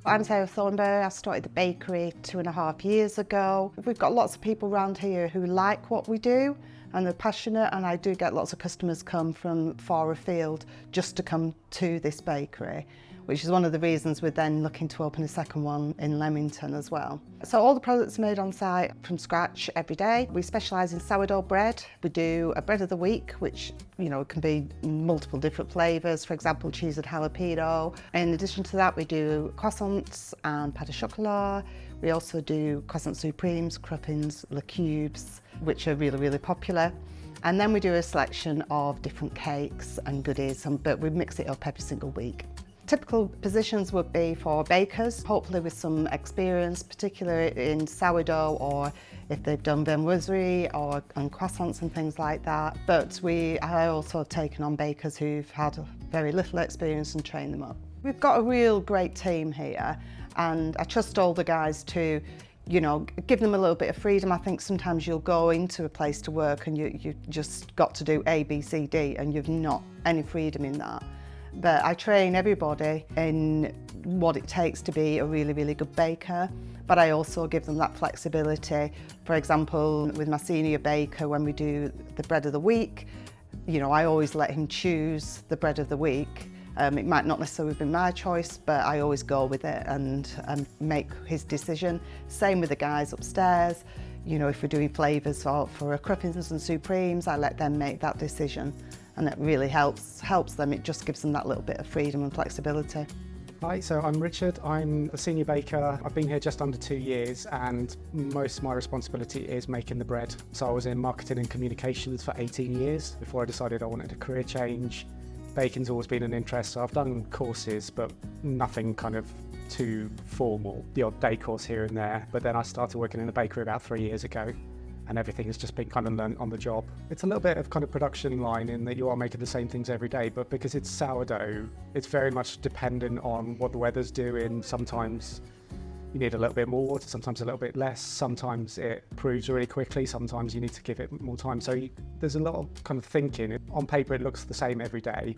I'm Sarah Thornberry. I started the bakery 2.5 years ago. We've got lots of people around here who like what we do and they're passionate, and I do get lots of customers come from far afield just to come to this bakery, which is one of the reasons we're then looking to open a second one in Leamington as well. So all the products are made on site from scratch every day. We specialise in sourdough bread. We do a bread of the week, which can be multiple different flavours, for example cheese and jalapeno. In addition to that, we do croissants and pâte à chocolat. We also do croissant supremes, cruffins, le cubes, which are really popular. And then we do a selection of different cakes and goodies, but we mix it up every single week. Typical positions would be for bakers, hopefully with some experience, particularly in sourdough, or if they've done viennoiserie and croissants and things like that. But I also taken on bakers who've had very little experience and train them up. We've got a real great team here, and I trust all the guys to give them a little bit of freedom. I think sometimes you'll go into a place to work and you just got to do A, B, C, D, and you've not any freedom in that. But I train everybody in what it takes to be a really good baker, but I also give them that flexibility. For example, with my senior baker, when we do the bread of the week, I always let him choose the bread of the week. It might not necessarily be my choice, but I always go with it and make his decision. Same with the guys upstairs. If we're doing flavours for cruffins and supremes, I let them make that decision. And it really helps them. It just gives them that little bit of freedom and flexibility. Hi, so I'm Richard. I'm a senior baker. I've been here just under 2 years, and most of my responsibility is making the bread. So I was in marketing and communications for 18 years before I decided I wanted a career change. Baking's always been an interest, so I've done courses, but nothing kind of too formal. The odd day course here and there. But then I started working in a bakery about 3 years ago, and everything has just been kind of learned on the job. It's a little bit of kind of production line in that you are making the same things every day, but because it's sourdough, it's very much dependent on what the weather's doing. Sometimes you need a little bit more water, sometimes a little bit less. Sometimes it proves really quickly, sometimes you need to give it more time. So there's a lot of kind of thinking. On paper it looks the same every day.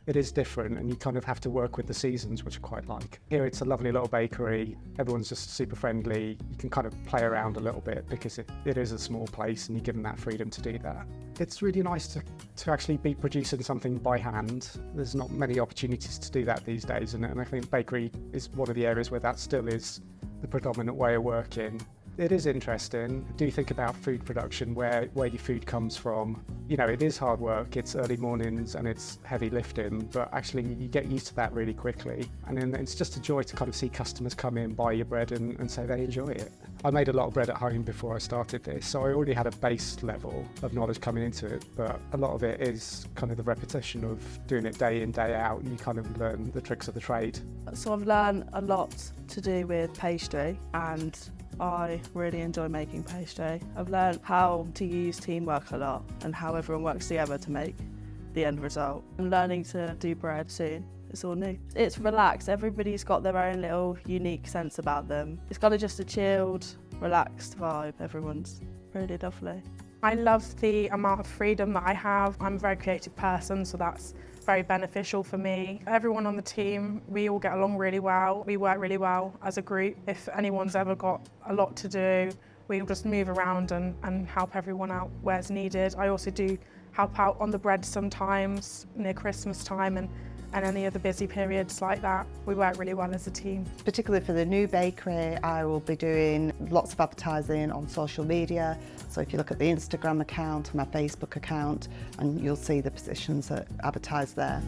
It is different, and you kind of have to work with the seasons, which I quite like. Here it's a lovely little bakery. Everyone's just super friendly. You can kind of play around a little bit because it is a small place and you're given that freedom to do that. It's really nice to actually be producing something by hand. There's not many opportunities to do that these days, and I think bakery is one of the areas where that still is the predominant way of working. It is interesting. Do think about food production, where your food comes from. It is hard work, it's early mornings and it's heavy lifting, but actually you get used to that really quickly. And then it's just a joy to kind of see customers come in, buy your bread and say they enjoy it. I made a lot of bread at home before I started this, so I already had a base level of knowledge coming into it, but a lot of it is kind of the repetition of doing it day in, day out, and you kind of learn the tricks of the trade. So I've learned a lot to do with pastry, and I really enjoy making pastry. I've learned how to use teamwork a lot and how everyone works together to make the end result. I'm learning to do bread soon. It's all new. It's relaxed. Everybody's got their own little unique sense about them. It's kind of just a chilled, relaxed vibe. Everyone's really lovely. I love the amount of freedom that I have. I'm a very creative person, so that's very beneficial for me. Everyone on the team, we all get along really well. We work really well as a group. If anyone's ever got a lot to do, we'll just move around and help everyone out where it's needed. I also do help out on the bread sometimes near Christmas time and any other busy periods like that. We work really well as a team. Particularly for the new bakery, I will be doing lots of advertising on social media. So if you look at the Instagram account, my Facebook account, and you'll see the positions that advertise there.